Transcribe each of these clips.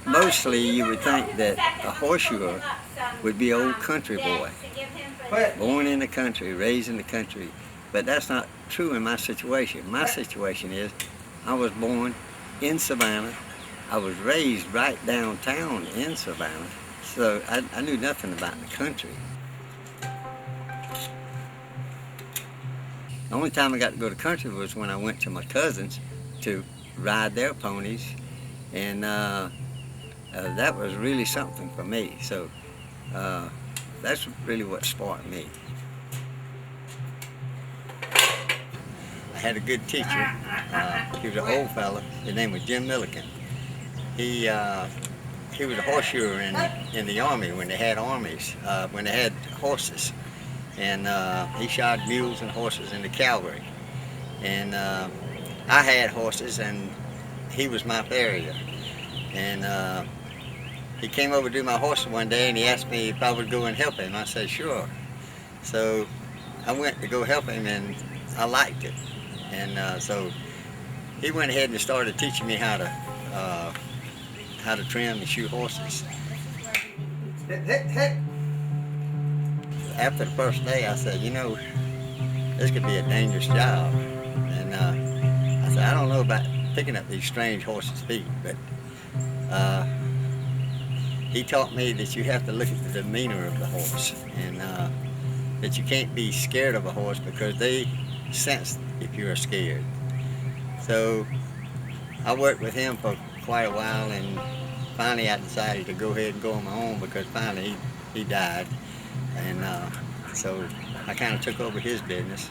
Mostly you would think that a horseshoer would be an old country boy, born in the country, raised in the country, but that's not true in my situation. My situation is I was born in Savannah, I was raised right downtown in Savannah, so I knew nothing about the country. The only time I got to go to the country was when I went to my cousins to ride their ponies, and that was really something for me. So that's really what sparked me. I had a good teacher. He was an old fella. His name was Jim Milliken. He was a horseshoer in the Army when they had armies, when they had horses. And he shod mules and horses in the cavalry. And I had horses, and he was my farrier. And he came over to do my horses one day, and he asked me if I would go and help him. I said, sure. So I went to go help him, and I liked it. And so he went ahead and started teaching me how to trim and shoe horses. After the first day, I said, you know, this could be a dangerous job. And I said, I don't know about picking up these strange horses' feet, but he taught me that you have to look at the demeanor of the horse, and that you can't be scared of a horse because they sense if you're scared. So I worked with him for quite a while, and finally I decided to go ahead and go on my own because finally he died. And so I kind of took over his business,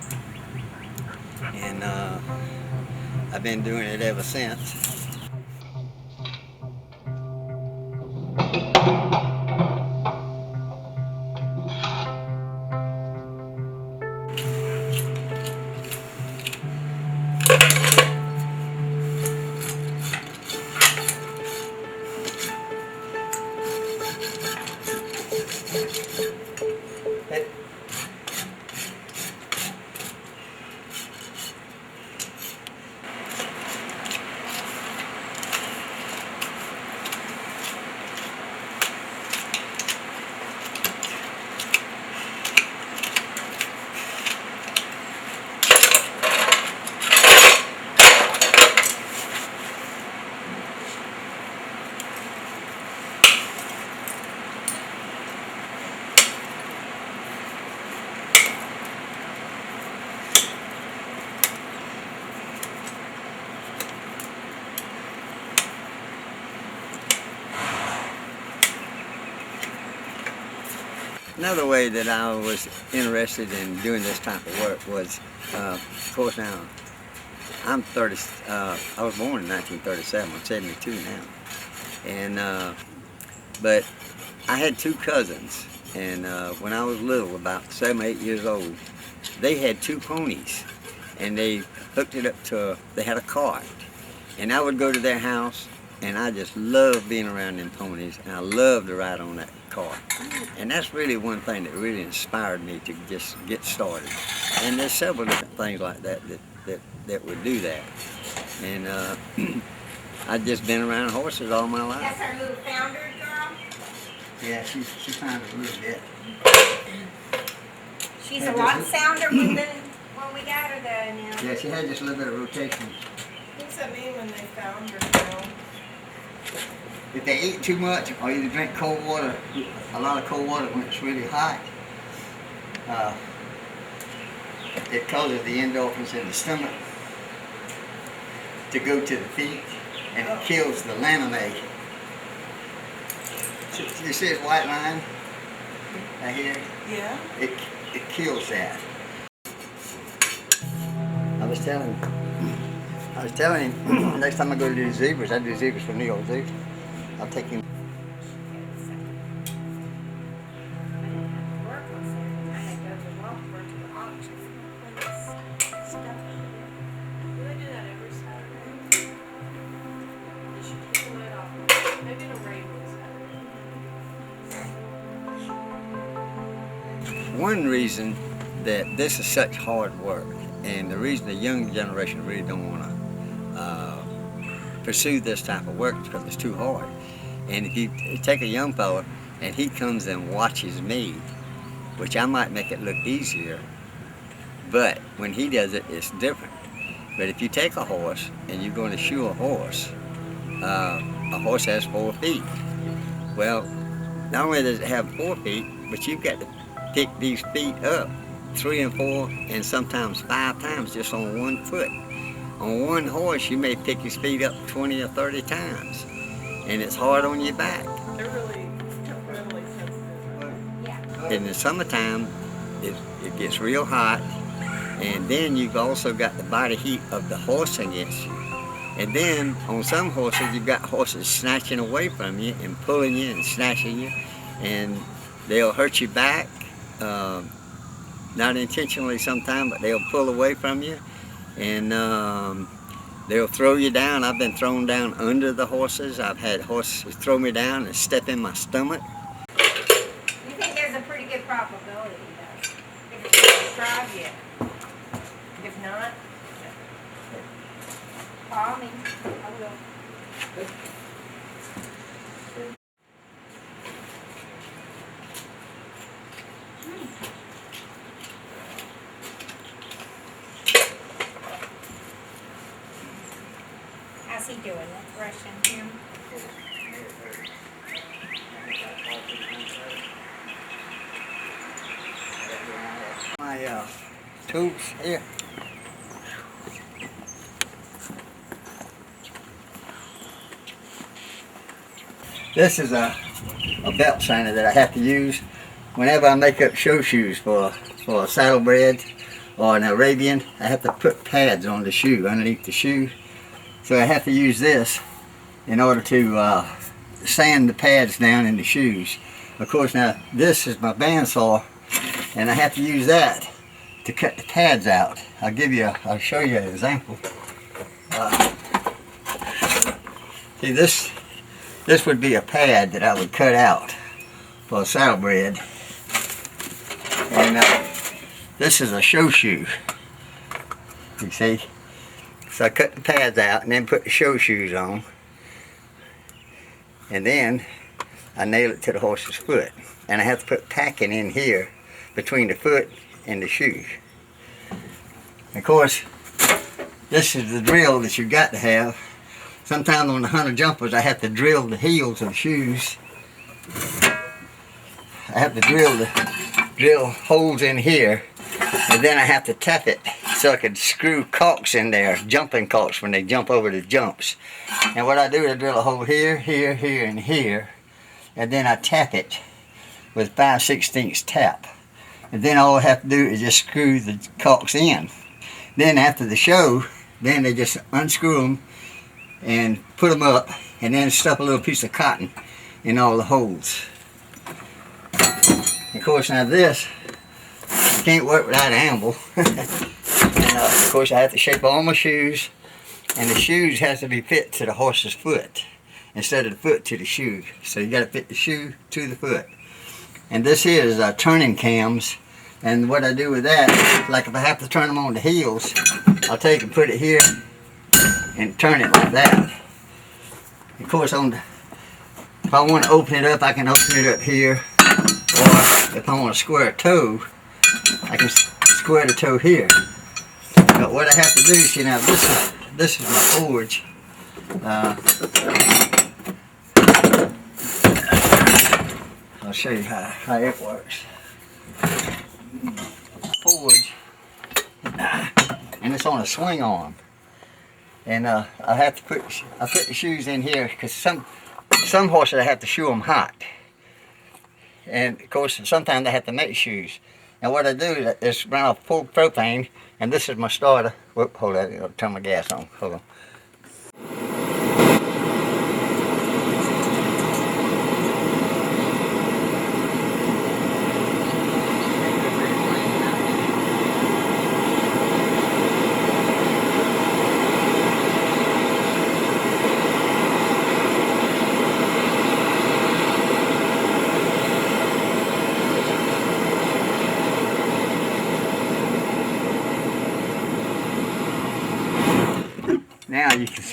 and I've been doing it ever since. Another way that I was interested in doing this type of work was, of course now, I'm 30, I was born in 1937, I'm 72 now. And, but I had two cousins, and when I was little, about 7 or 8 years old, they had two ponies, and they hooked it up to, they had a cart. And I would go to their house, and I just loved being around them ponies, and I loved to ride on that cart. And that's really one thing that really inspired me to just get started. And there's several different things like that that would do that. And I've just been around horses all my life. That's our little founder girl? Yeah, she found a little bit. She's a lot sounder when we got her though now. Yeah, she had just a little bit of rotation. What's that mean when they found her girl? If they eat too much or either drink cold water, a lot of cold water when it's really hot, it causes the endorphins in the stomach to go to the feet, and it kills the laminae. You see this white line right here? Yeah. It kills that. I was telling him next time I go to do zebras, I do zebras for New York Zoo. I'll take him. one reason that this is such hard work, and the reason the young generation really don't want to pursue this type of work is because it's too hard. And if you take a young fella and he comes and watches me, which I might make it look easier, but when he does it, it's different. But if you take a horse and you're going to shoe a horse has 4 feet. Well, not only does it have 4 feet, but you've got to pick these feet up 3 and 4 and sometimes 5 times just on one foot. On one horse, you may pick his feet up 20 or 30 times, and it's hard on your back. They're really temperamental sensitive. Yeah. In the summertime, it gets real hot, and then you've also got the body heat of the horse against you. And then on some horses, you've got horses snatching away from you and pulling you and snatching you, and they'll hurt your back, not intentionally sometimes, but they'll pull away from you, and they'll throw you down. I've been thrown down under the horses. I've had horses throw me down and step in my stomach. You think there's a pretty good probability, though, if it's drive you. If not, call me. I will. How's he doing? That's rushing him. My tubes here. This is a belt sander that I have to use whenever I make up show shoes for a saddlebred or an Arabian. I have to put pads on the shoe, underneath the shoe. So I have to use this in order to sand the pads down in the shoes. Of course, now this is my bandsaw, and I have to use that to cut the pads out. I'll show you an example. See, this would be a pad that I would cut out for a saddlebred, and this is a show shoe. You see, so I cut the pads out and then put the show shoes on, and then I nail it to the horse's foot, and I have to put packing in here between the foot and the shoe. Of course, this is the drill that you've got to have. Sometimes on the hunter jumpers, I have to drill the heels of the shoes. I have to drill holes in here, and then I have to tap it so I can screw caulks in there, jumping caulks when they jump over the jumps. And what I do is I drill a hole here, here, here, and here, and then I tap it with 5/16 tap. And then all I have to do is just screw the caulks in. Then after the show, then they just unscrew them and put them up, and then stuff a little piece of cotton in all the holes. Of course, now this, you can't work without an anvil. And of course, I have to shape all my shoes, and the shoes has to be fit to the horse's foot instead of the foot to the shoe. So you got to fit the shoe to the foot. And this here is turning cams, and what I do with that, like if I have to turn them on the heels, I'll take and put it here and turn it like that. Of course, if I want to open it up, I can open it up here, or if I want to square a toe, I can square the toe here. But what I have to do, see, now this is my forge. I'll show you how it works. Forge, and it's on a swing arm. And I put the shoes in here because some horses I have to shoe them hot, and of course sometimes I have to make shoes. And what I do is run off full propane, and this is my starter. Whoop, hold on, I'll turn my gas on. Hold on.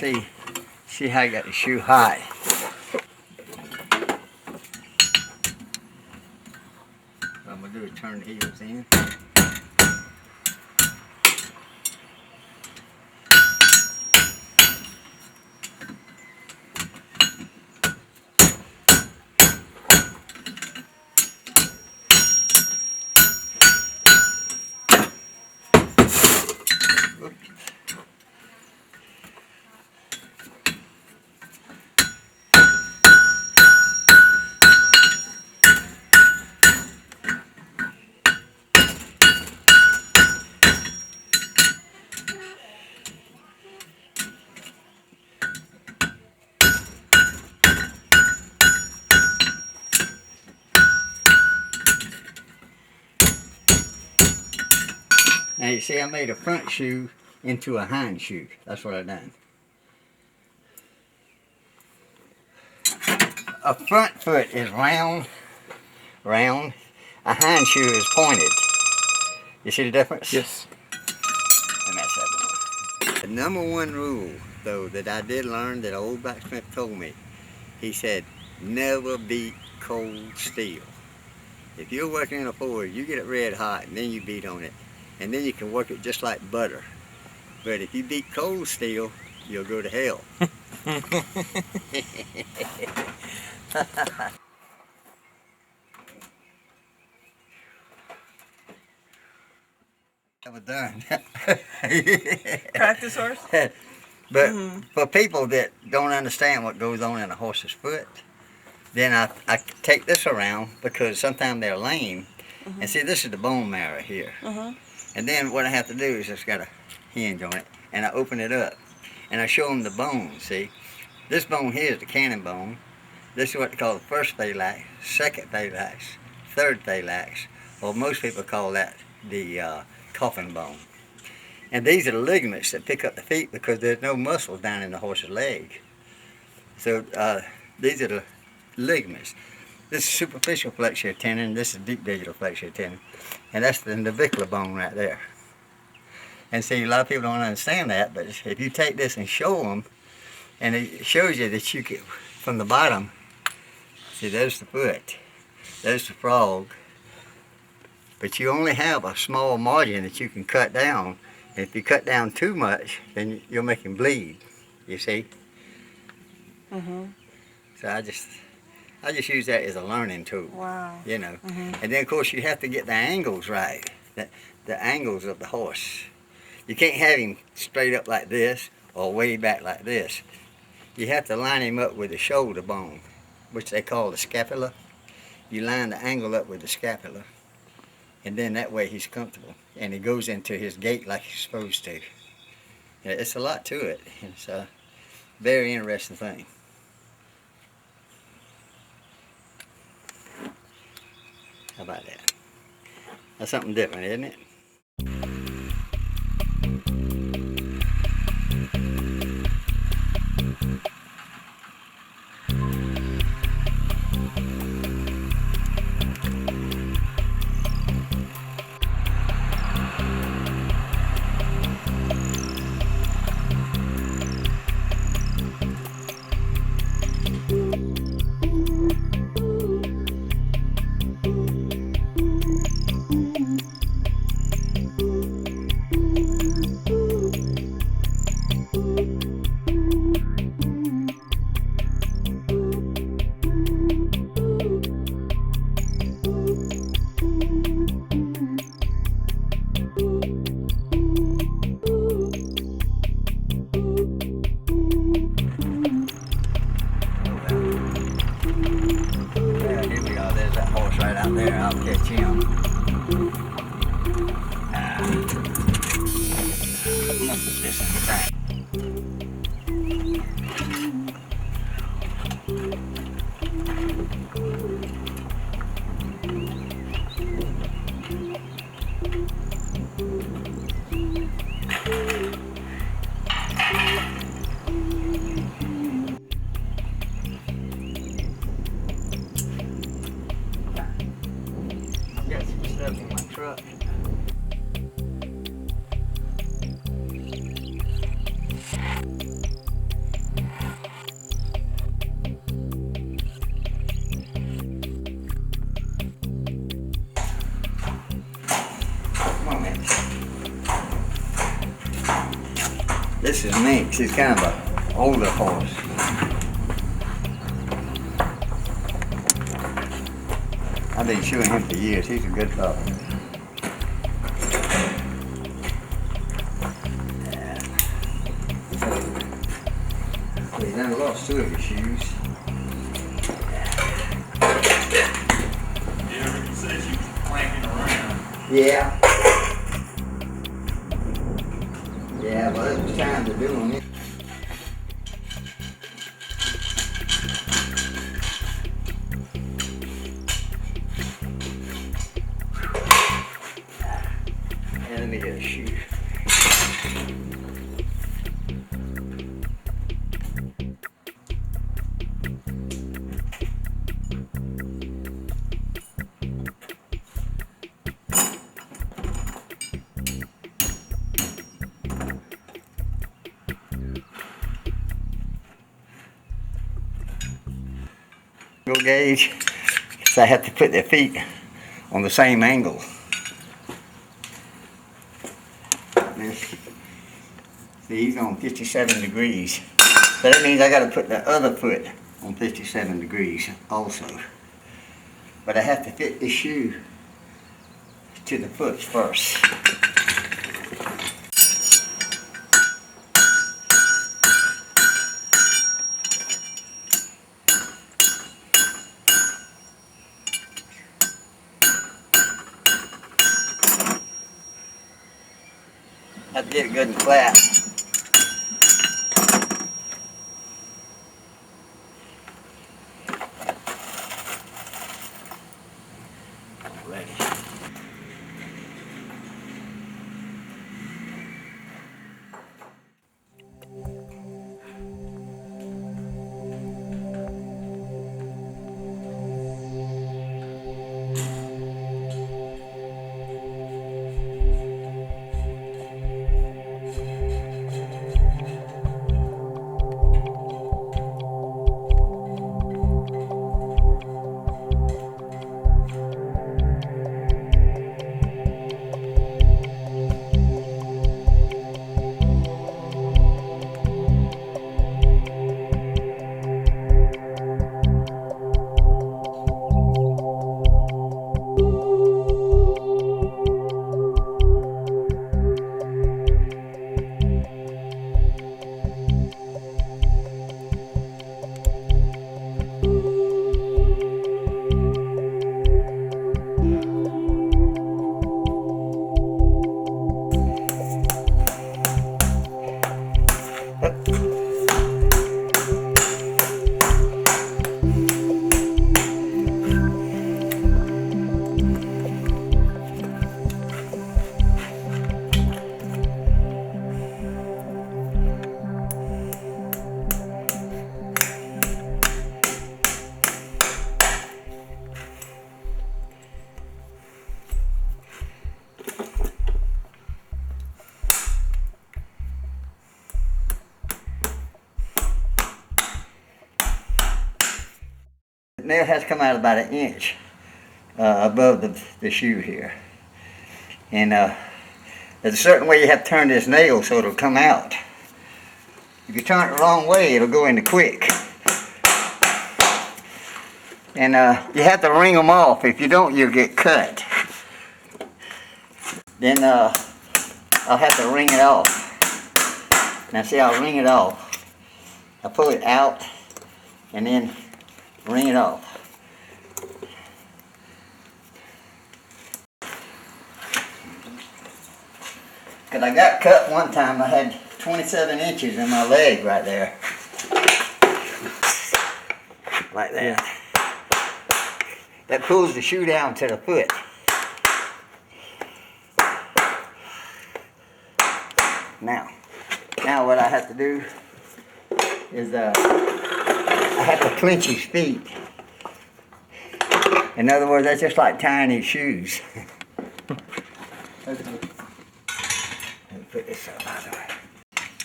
see how I got the shoe high. What I'm gonna do is turn the heels in. Now you see I made a front shoe into a hind shoe. That's what I done. A front foot is round. A hind shoe is pointed. You see the difference? Yes. And that's that. The number one rule, though, that I did learn that an old blacksmith told me, he said, never beat cold steel. If you're working in a forge, you get it red hot and then you beat on it. And then you can work it just like butter. But if you beat cold steel, you'll go to hell. That was done. Practice horse? But for people that don't understand what goes on in a horse's foot, then I take this around because sometimes they're lame. And see, this is the bone marrow here. And then what I have to do is just got a hinge on it, and I open it up, and I show them the bone. See, this bone here is the cannon bone. This is what they call the first phalanx, second phalanx, third phalanx, or most people call that the coffin bone. And these are the ligaments that pick up the feet because there's no muscles down in the horse's leg. So these are the ligaments. This is superficial flexure tendon, this is deep digital flexure tendon. And that's the navicular bone right there. And see, a lot of people don't understand that, but if you take this and show them, and it shows you that you can, from the bottom, see, there's the foot, there's the frog, but you only have a small margin that you can cut down. And if you cut down too much, then you'll make him bleed, you see? So I just use that as a learning tool. Wow. You know. And then of course you have to get the angles right, the angles of the horse. You can't have him straight up like this or way back like this. You have to line him up with the shoulder bone, which they call the scapula. You line the angle up with the scapula, and then that way he's comfortable. And he goes into his gait like he's supposed to. Yeah, it's a lot to it. It's a very interesting thing. How about that? That's something different, isn't it? He's kind of an older horse. I've been shoeing him for years. He's a good pup. So he's done lost two of his shoes. Yeah, he says you clanking around. Yeah. Yeah, well, it was time to do them. And let me get a shoe. Gauge, so I have to put their feet on the same angle. See, he's on 57 degrees. So that means I got to put the other foot on 57 degrees also. But I have to fit the shoe to the foot first. Have to get it good and flat. Alrighty. The nail has to come out about 1 inch above the shoe here. And there's a certain way you have to turn this nail so it'll come out. If you turn it the wrong way, it'll go into quick. And you have to wring them off. If you don't, you'll get cut. Then I'll have to wring it off. Now see, I'll wring it off. I pull it out and then wring it off. Because I got cut one time, I had 27 inches in my leg right there. Like that. That pulls the shoe down to the foot. Now what I have to do is I have to clench his feet. In other words, that's just like tying his shoes. Let me put this up out of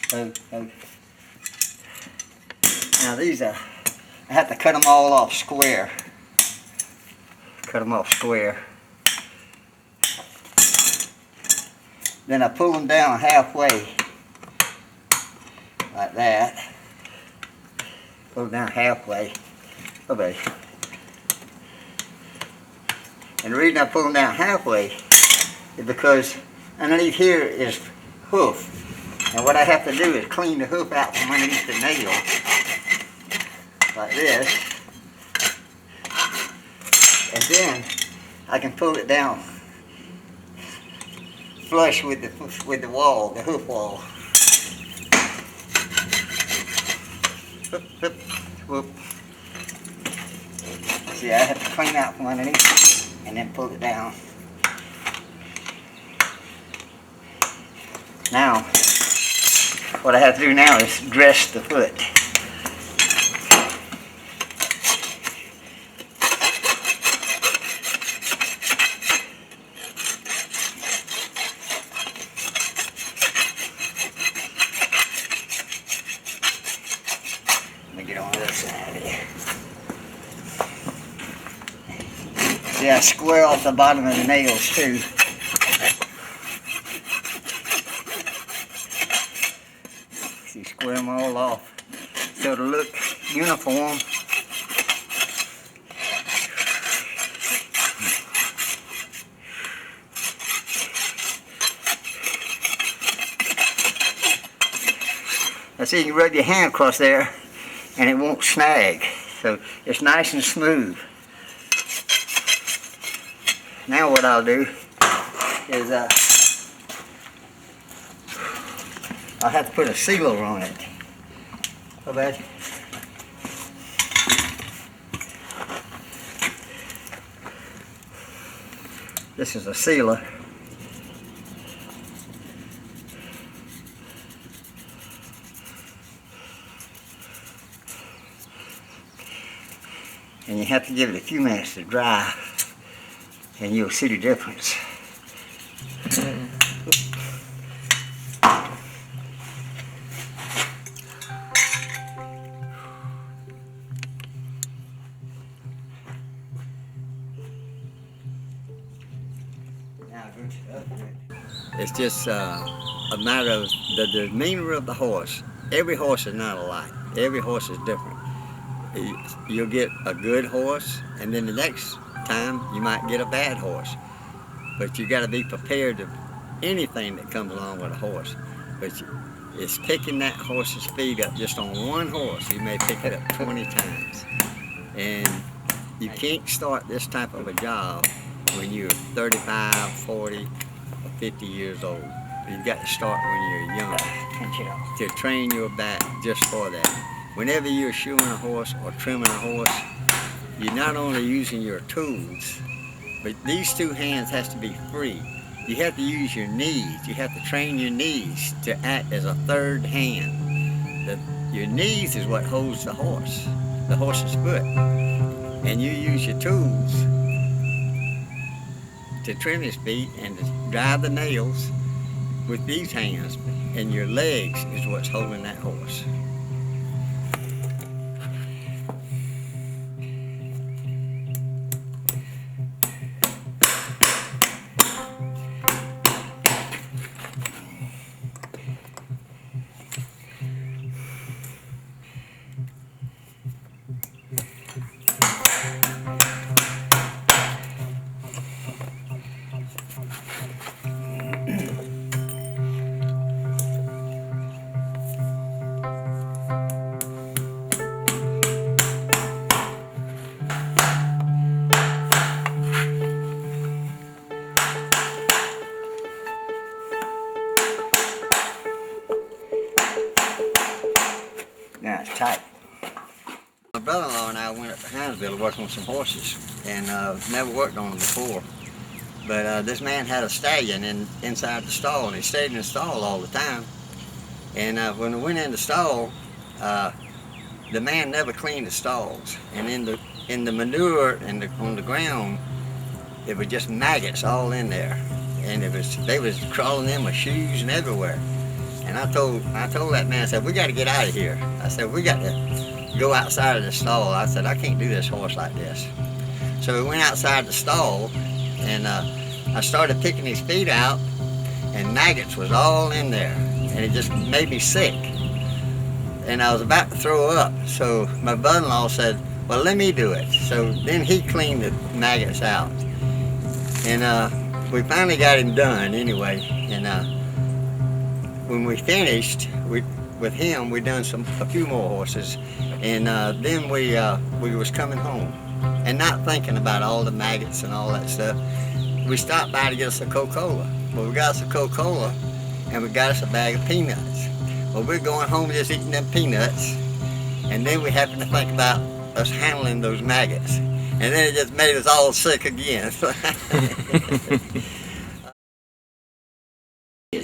the way. Now these I have to cut them all off square. Cut them off square. Then I pull them down halfway. like that. Pull it down halfway. Oh, baby. And the reason I pull them down halfway is because underneath here is hoof. And what I have to do is clean the hoof out from underneath the nail. Like this. And then I can pull it down flush with the wall, the hoof wall. Whoop, whoop, whoop. See, I have to clean out from underneath and then pull it down. Now, what I have to do now is dress the foot. Let me get on the other side here. See, I square off the bottom of the nails too. See, square them all off so it'll look uniform. Now see, you can rub your hand across there and it won't snag. So it's nice and smooth. Now what I'll do is I'll have to put a sealer on it. So bad. This is a sealer. And you have to give it a few minutes to dry, and you'll see the difference. It's just a matter of the demeanor of the horse. Every horse is not alike. Every horse is different. You'll get a good horse, and then the next time you might get a bad horse. But you got to be prepared to anything that comes along with a horse. But it's picking that horse's speed up just on one horse. You may pick it up 20 times. And you can't start this type of a job when you're 35, 40, or 50 years old. You've got to start when you're young to train your back just for that. Whenever you're shoeing a horse or trimming a horse, you're not only using your tools, but these two hands has to be free. You have to use your knees. You have to train your knees to act as a third hand. Your knees is what holds the horse's foot. And you use your tools to trim his feet and to drive the nails with these hands. And your legs is what's holding that horse. Now it's tight. My brother-in-law and I went up to Hinesville to work on some horses, and never worked on them before. But this man had a stallion inside the stall, and he stayed in the stall all the time. And when we went in the stall, the man never cleaned the stalls, and in the manure on the ground, it was just maggots all in there, and they was crawling in my shoes and everywhere. And I told that man, I said, we got to get out of here. I said, we got to go outside of the stall. I said, I can't do this horse like this. So we went outside the stall, and I started picking his feet out, and maggots was all in there, and it just made me sick. and I was about to throw up. So my brother-in-law said, well, let me do it. So then he cleaned the maggots out. And we finally got him done anyway. And when we finished with him, we done a few more horses. And then we was coming home and not thinking about all the maggots and all that stuff. We stopped by to get us a Coca-Cola. Well, we got us a Coca-Cola and we got us a bag of peanuts. Well, we're going home just eating them peanuts, and then we happened to think about us handling those maggots, and then it just made us all sick again. I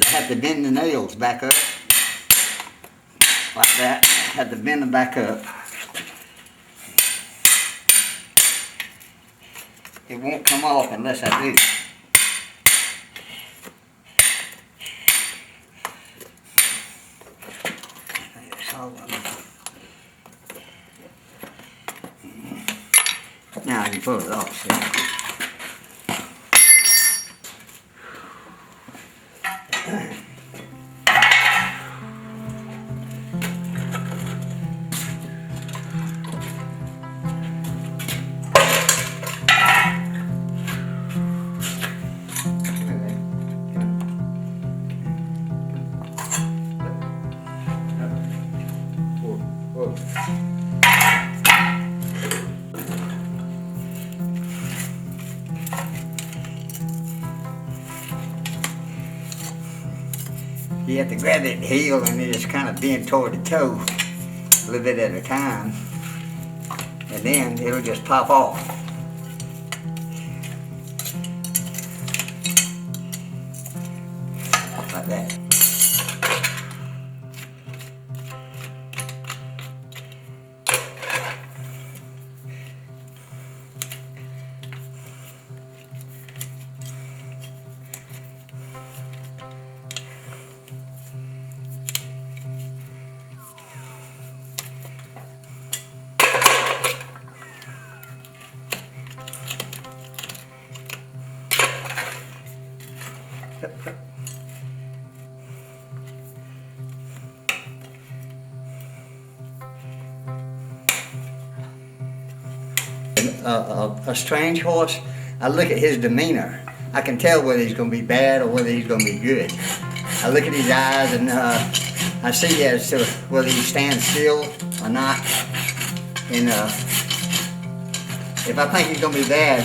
have to bend the nails back up like that. I have to bend them back up. It won't come off unless I do. Now I can pull it off. See? You have to grab that heel and it just kind of bend toward the toe a little bit at a time, and then it'll just pop off. Like that. A strange horse, I look at his demeanor. I can tell whether he's going to be bad or whether he's going to be good. I look at his eyes and I see as to whether he stands still or not. And if I think he's going to be bad,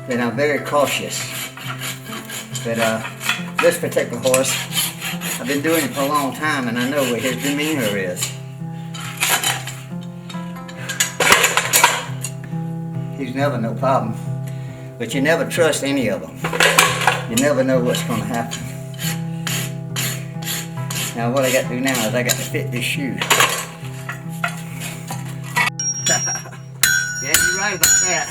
then I'm very cautious. But this particular horse, I've been doing it for a long time and I know what his demeanor is. He's never no problem, but you never trust any of them. You never know what's going to happen. Now what I got to do now is I got to fit this shoe. Yeah, you're right about that.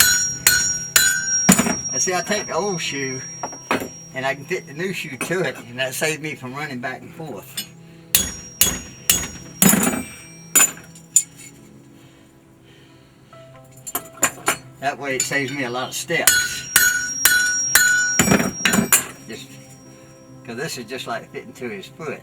I see, I take the old shoe and I can fit the new shoe to it, and that saves me from running back and forth. That way it saves me a lot of steps. Just because this is just like fitting to his foot.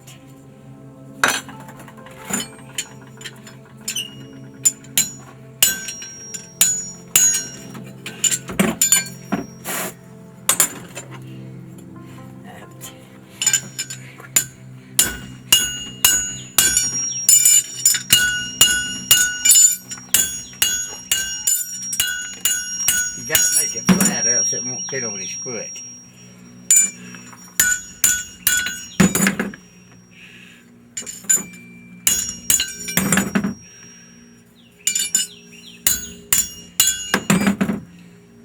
You got to make it flat, else it won't fit on his foot.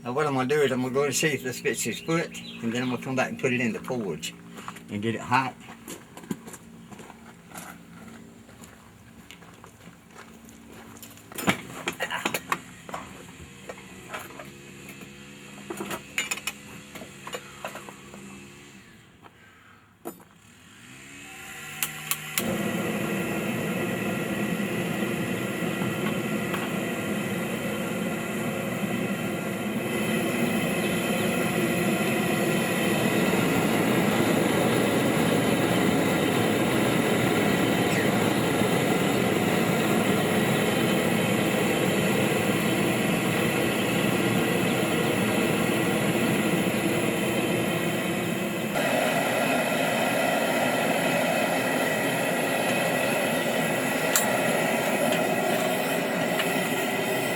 Now what I'm going to do is I'm going to go to see if this fits his foot, and then I'm going to come back and put it in the forge and get it hot.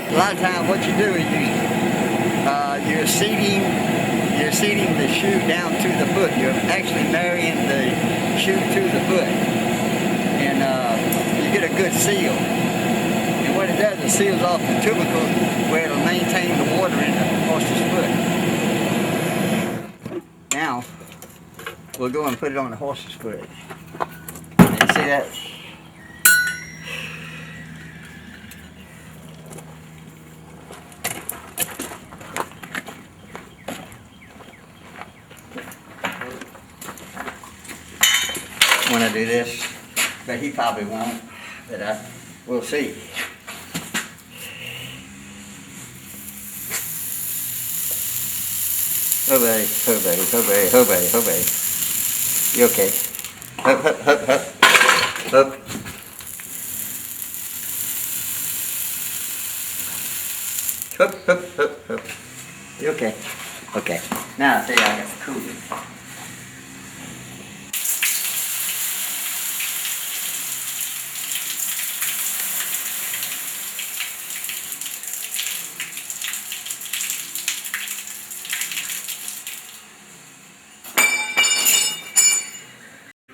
A lot of times what you do is you're seating the shoe down to the foot. You're actually marrying the shoe to the foot. And you get a good seal. And what it does, it seals off the tubercle where it'll maintain the water in the horse's foot. Now, we'll go and put it on the horse's foot. You see that? When I do this, but he probably won't, but we'll see. Oh buddy, oh buddy, oh buddy, oh buddy, oh buddy. You okay? Hup, hup, hup, hup, hup. Hup, hup, hup, hup. You okay? Okay. Now I see I got the cooling.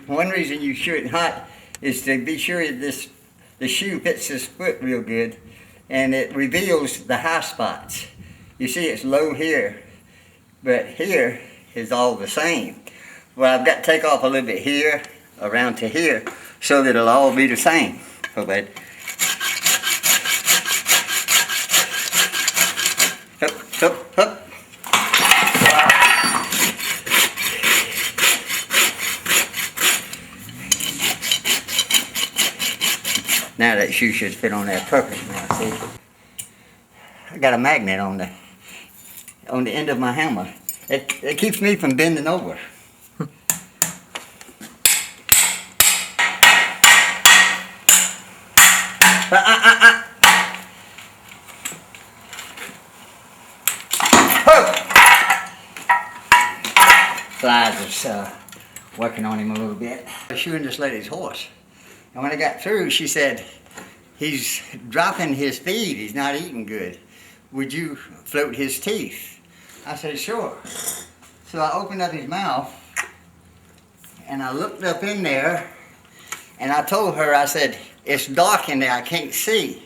One reason you shoe it hot is to be sure that the shoe fits his foot real good, and it reveals the high spots. You see it's low here, but here is all the same. Well, I've got to take off a little bit here, around to here, so that it'll all be the same. Oh, bud. Hup, hup, hup. Now that shoe should fit on there perfect now, see? I got a magnet on the end of my hammer. It keeps me from bending over. Flies is working on him a little bit. I was shoeing this lady's horse. And when I got through, she said, he's dropping his feed, he's not eating good. Would you float his teeth? I said, sure. So I opened up his mouth, and I looked up in there, and I told her, I said, it's dark in there, I can't see.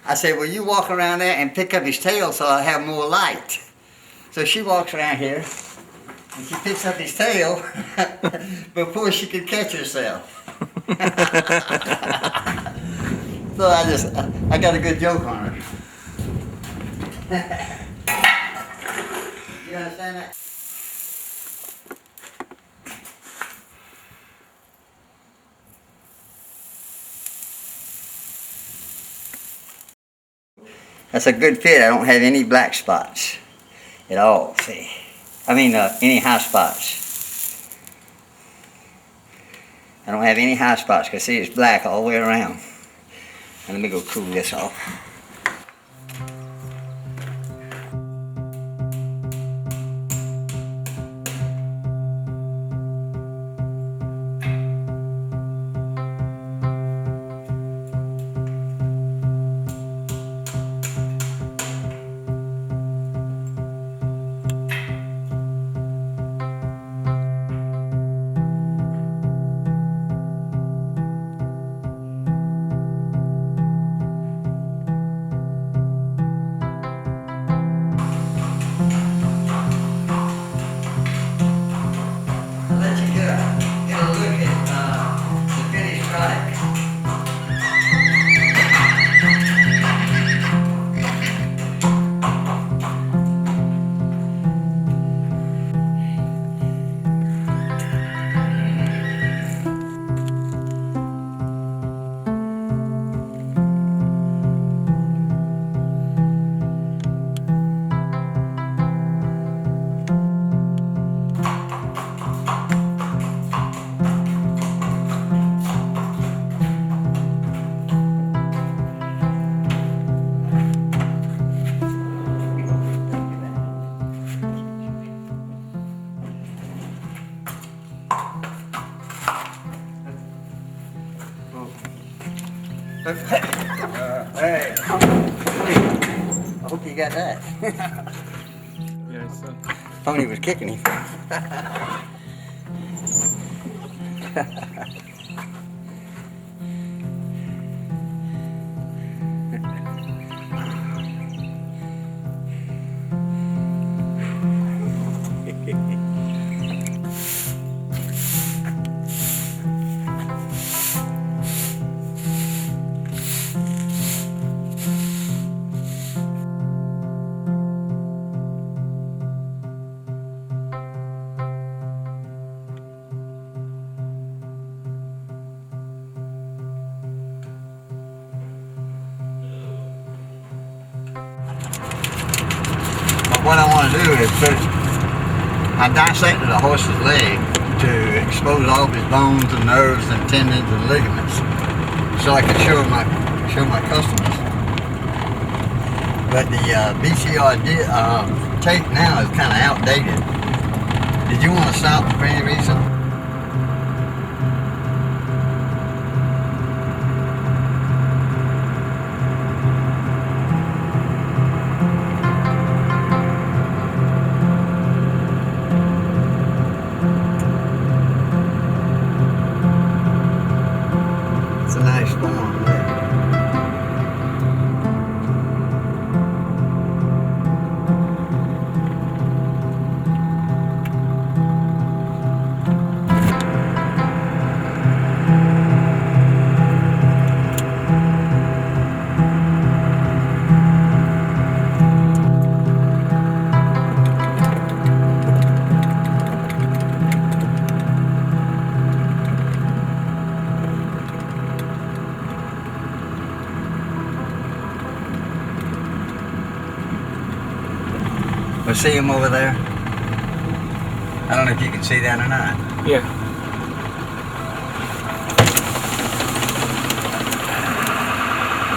I said, well, you walk around there and pick up his tail so I'll have more light. So she walks around here, and she picks up his tail before she could catch herself. So I got a good joke on her. You understand that? That's a good fit. I don't have any black spots at all, see. I mean, any high spots. I don't have any high spots because see, it's black all the way around. And let me go cool this off. Hey. Hope you got that. Yeah, so. Pony was kicking him. What I want to do is I dissected a horse's leg to expose all of his bones and nerves and tendons and ligaments, so I could show my customers. But the VCR tape now is kind of outdated. Did you want to stop for any reason? It's a nice form there. But see him over there? I don't know if you can see that or not. Yeah.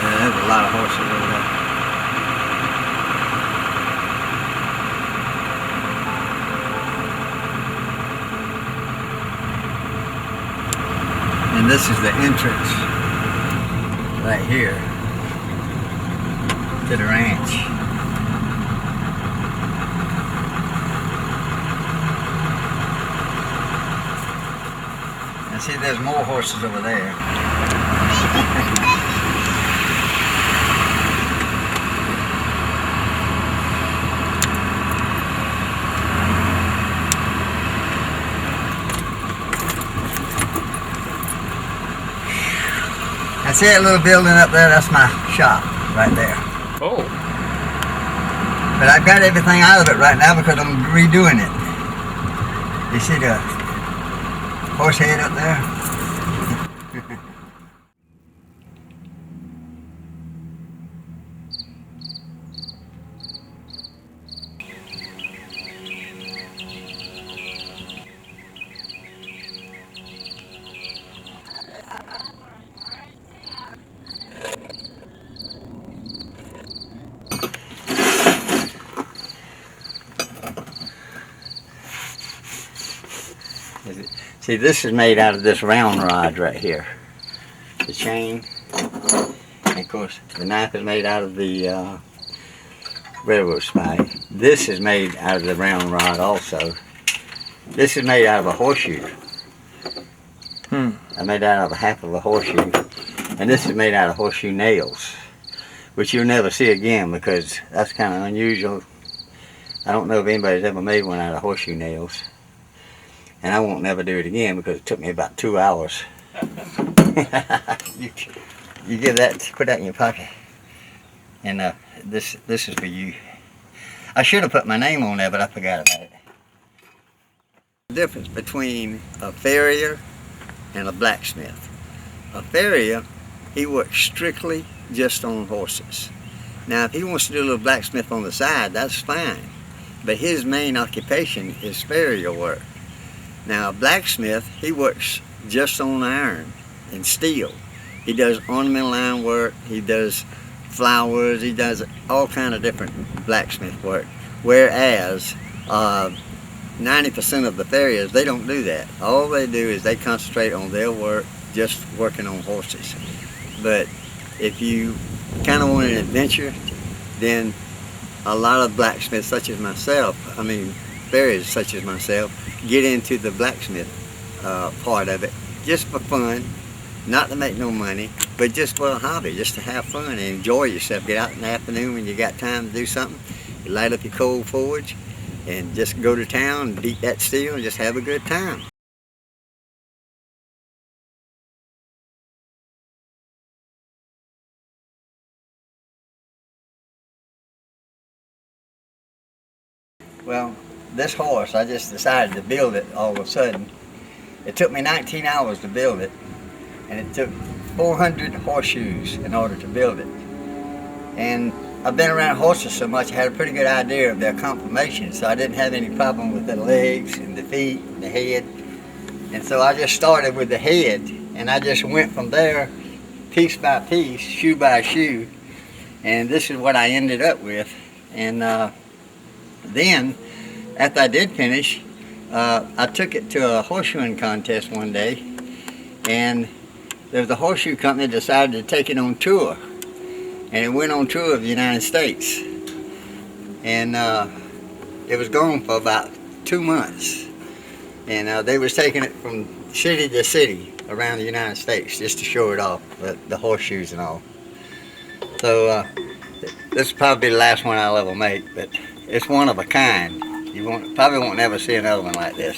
Yeah, there's a lot of horses over there. And this is the entrance right here to the ranch. And see, there's more horses over there. I see that little building up there, that's my shop right there. Oh. But I've got everything out of it right now because I'm redoing it. You see the horse head up there? See, this is made out of this round rod right here. The chain. And of course, the knife is made out of the railroad spike. This is made out of the round rod also. This is made out of a horseshoe. I made out of half of a horseshoe. And this is made out of horseshoe nails, which you'll never see again because that's kind of unusual. I don't know if anybody's ever made one out of horseshoe nails. And I won't never do it again because it took me about 2 hours. you give that, put that in your pocket. And this is for you. I should have put my name on there, but I forgot about it. The difference between a farrier and a blacksmith. A farrier, he works strictly just on horses. Now, if he wants to do a little blacksmith on the side, that's fine. But his main occupation is farrier work. Now, a blacksmith, he works just on iron and steel. He does ornamental iron work, he does flowers, he does all kind of different blacksmith work. Whereas 90% of the farriers, they don't do that. All they do is they concentrate on their work, just working on horses. But if you kind of want an adventure, then a lot of blacksmiths such as myself, I mean farriers such as myself, get into the blacksmith part of it just for fun, not to make no money, but just for a hobby, just to have fun and enjoy yourself. Get out in the afternoon when you got time to do something, you light up your cold forge and just go to town and beat that steel and just have a good time. Well, this horse, I just decided to build it all of a sudden. It took me 19 hours to build it, and it took 400 horseshoes in order to build it. And I've been around horses so much, I had a pretty good idea of their conformation, so I didn't have any problem with the legs and the feet and the head. And so I just started with the head, and I just went from there, piece by piece, shoe by shoe, and this is what I ended up with. And then, after I did finish, I took it to a horseshoeing contest one day, and there was a horseshoe company that decided to take it on tour, and it went on tour of the United States, and it was gone for about 2 months, and they was taking it from city to city around the United States just to show it off, the horseshoes and all. So this will probably be the last one I'll ever make, but it's one of a kind. You probably won't ever see another one like this.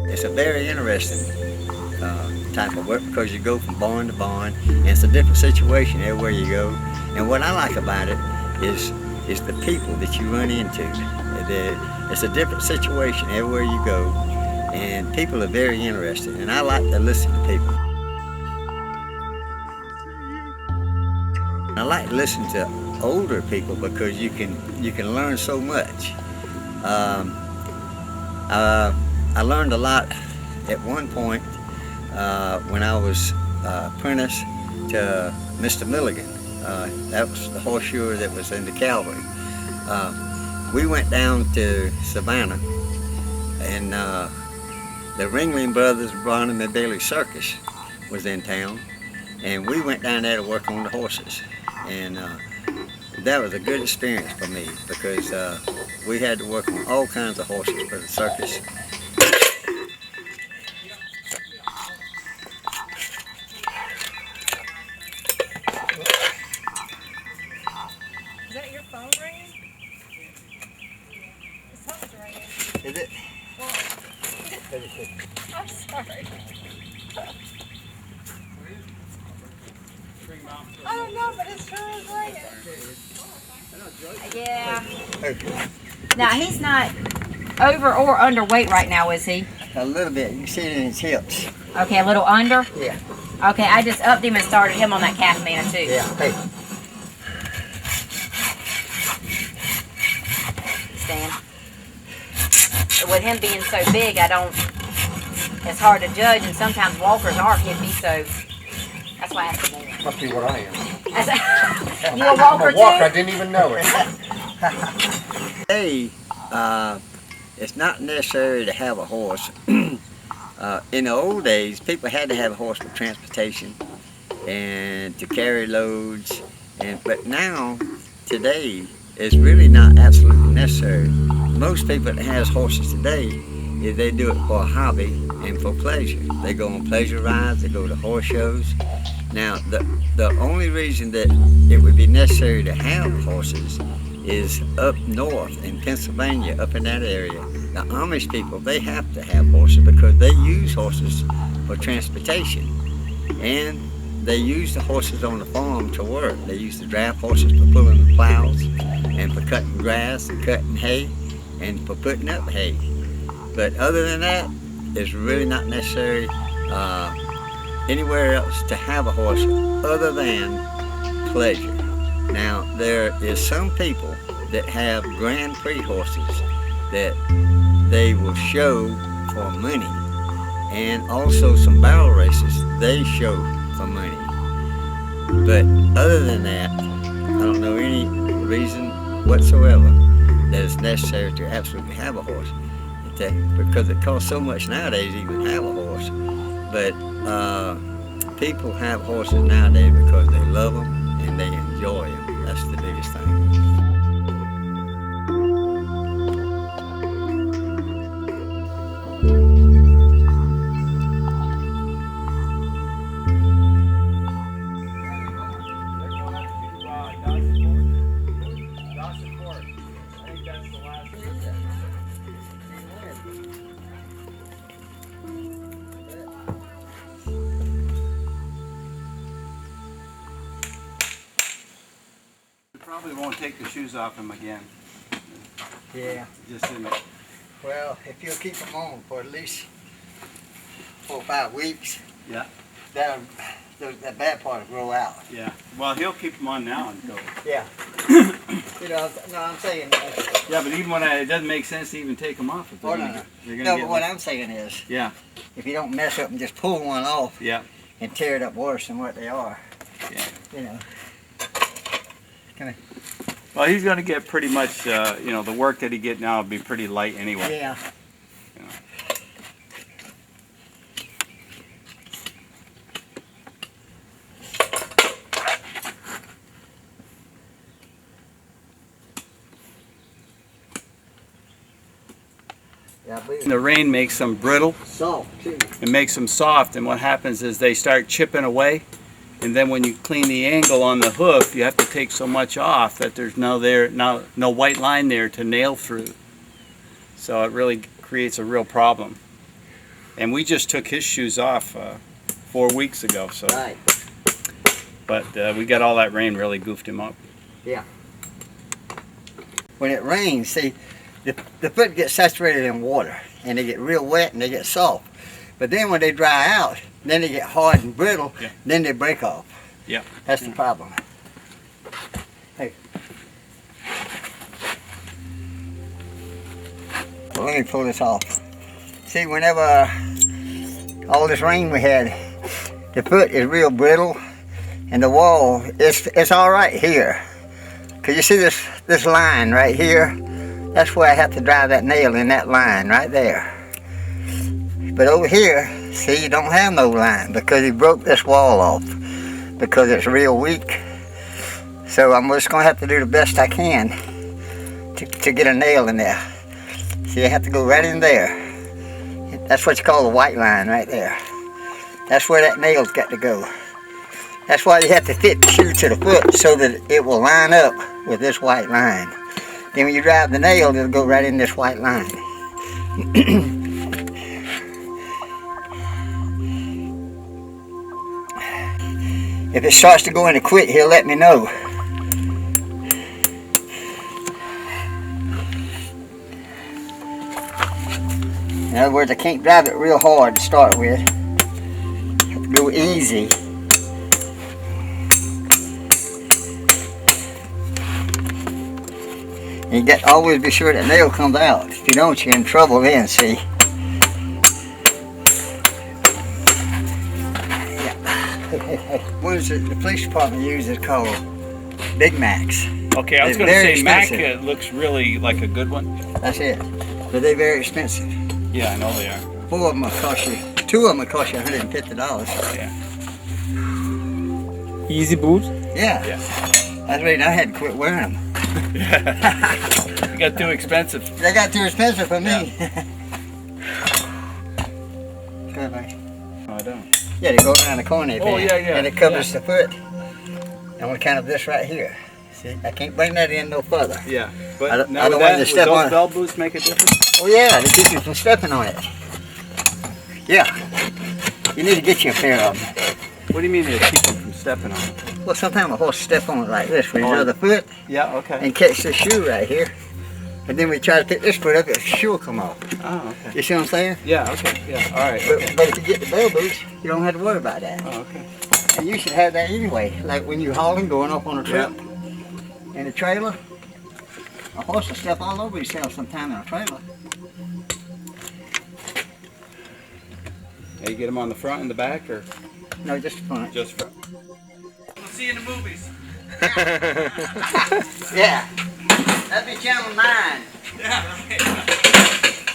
It's a very interesting type of work because you go from barn to barn, and it's a different situation everywhere you go. And what I like about it is the people that you run into. It's a different situation everywhere you go, and people are very interested, and I like to listen to people. I like to listen to older people because you can learn so much. I learned a lot at one point when I was apprentice to Mr. Milligan. That was the horseshoer that was in the cavalry. We went down to Savannah, and the Ringling Brothers Barnum and Bailey Circus was in town, and we went down there to work on the horses. And that was a good experience for me because we had to work on all kinds of horses for the circus. Is that your phone ringing? His phone's ringing. Is it? I'm sorry. I don't know, but it sure is ringing. Yeah. Now, he's not over or underweight right now, is he? A little bit. You can see it in his hips. Okay, a little under? Yeah. Okay, I just upped him and started him on that calf man, too. Yeah. Hey. Stand. With him being so big, it's hard to judge, and sometimes walkers are hippie, so that's why I asked him more. Must be what I am. You a walker, I'm a walker, I too? didn't even know it. Hey, it's not necessary to have a horse. In the old days, people had to have a horse for transportation and to carry loads But now, today, it's really not absolutely necessary. Most people that has horses today, they do it for a hobby and for pleasure. They go on pleasure rides, they go to horse shows. Now, the only reason that it would be necessary to have horses is up north in Pennsylvania, up in that area. The Amish people, they have to have horses because they use horses for transportation. And they use the horses on the farm to work. They use the draft horses for pulling the plows and for cutting grass and cutting hay and for putting up hay. But other than that, it's really not necessary anywhere else to have a horse other than pleasure. Now, there is some people that have Grand Prix horses that they will show for money, and also some barrel races they show for money. But other than that, I don't know any reason whatsoever that it's necessary to absolutely have a horse, because it costs so much nowadays to even have a horse. But people have horses nowadays because they love them and they enjoy them. That's the biggest thing. Probably won't take the shoes off him again. Yeah. Just in it. Well, if you'll keep them on for at least 4 or 5 weeks, Yeah. that bad part will grow out. Yeah. Well, he'll keep them on now and go. Yeah. You know, no, I'm saying. Yeah, but even when it doesn't make sense to even take them off. If they're gonna No, get but what I'm saying is, Yeah. if you don't mess up and just pull one off Yeah. and tear it up worse than what they are, Yeah. you know. Well, he's going to get pretty much, you know, the work that he get now will be pretty light anyway. Yeah. You know. Yeah, I believe The rain makes them brittle. soft too. It makes them soft, and what happens is they start chipping away, and then when you clean the angle on the hoof, you have to take so much off that there's no white line there to nail through. So it really creates a real problem. And we just took his shoes off 4 weeks ago, so. Right. But we got all that rain really goofed him up. Yeah. When it rains, see, the foot gets saturated in water, and they get real wet and they get soft. But then when they dry out, then they get hard and brittle, Yeah. then they break off. Yeah. That's the problem. Hey. Well, let me pull this off. See, whenever all this rain we had, the foot is real brittle, and the wall, it's all right here. Cause you see this line right here? That's where I have to drive that nail in that line right there. But over here, see, you don't have no line because he broke this wall off because it's real weak. So I'm just gonna have to do the best I can to get a nail in there. See, I have to go right in there. That's what you call the white line right there. That's where that nail's got to go. That's why you have to fit the shoe to the foot so that it will line up with this white line. Then when you drive the nail, it'll go right in this white line. If it starts to go into quick, he'll let me know. In other words, I can't drive it real hard to start with. I have to go easy. And you got to always be sure that nail comes out. If you don't, you're in trouble then, see. Hey. Ones that the police department uses called Big Macs. Okay, I was They're going to very say Mac expensive. looks really like a good one. That's it. But they're very expensive. Yeah, I know they are. 4 of them will cost you, 2 of them will cost you $150. Yeah. Easy boot. Yeah. Yeah. That's the reason I had to quit wearing them. It got too expensive. They got too expensive for me. Go ahead, buddy. No, I don't. Yeah, they go around the corner. Oh, yeah, yeah, And it covers the foot. And we kind of this right here. See, I can't bring that in no further. Yeah, I but don't- now I don't would want you to would step those on it. bell boots make a difference? Oh yeah, they keep you from stepping on it. Yeah. You need to get you a pair of them. What do you mean they keep them from stepping on it? Well, sometimes a horse step on it like this with his Oh. other foot Yeah, okay. and catch this shoe right here. And then we try to pick this foot up, the shoe will come off. Oh, okay. You see what I'm saying? Yeah, okay, yeah, all right, But, okay. but if you get the bell boots, you don't have to worry about that. Oh, okay. And you should have that anyway. Like when you're hauling, going up on a trip in a trailer, a horse will step all over himself sometime in a trailer. Now you get them on the front and the back, or No, just the front. just front? We'll see you in the movies. Yeah. That'd be channel 9. Yeah, right.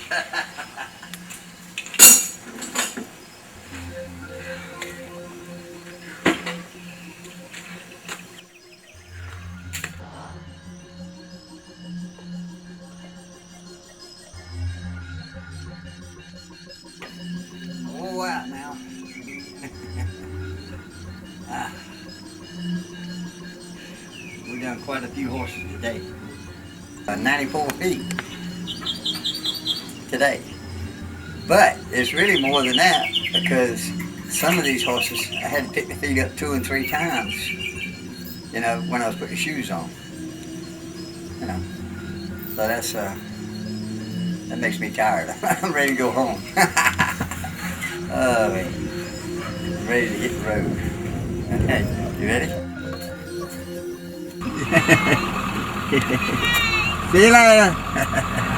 Oh, out now. We've done quite a few horses today. 94 feet today. But it's really more than that because some of these horses I had to pick the feet up 2 and 3 times, you know, when I was putting shoes on. You know. So that's that makes me tired. I'm ready to go home. Oh, man. I'm ready to hit the road. You ready? See you later.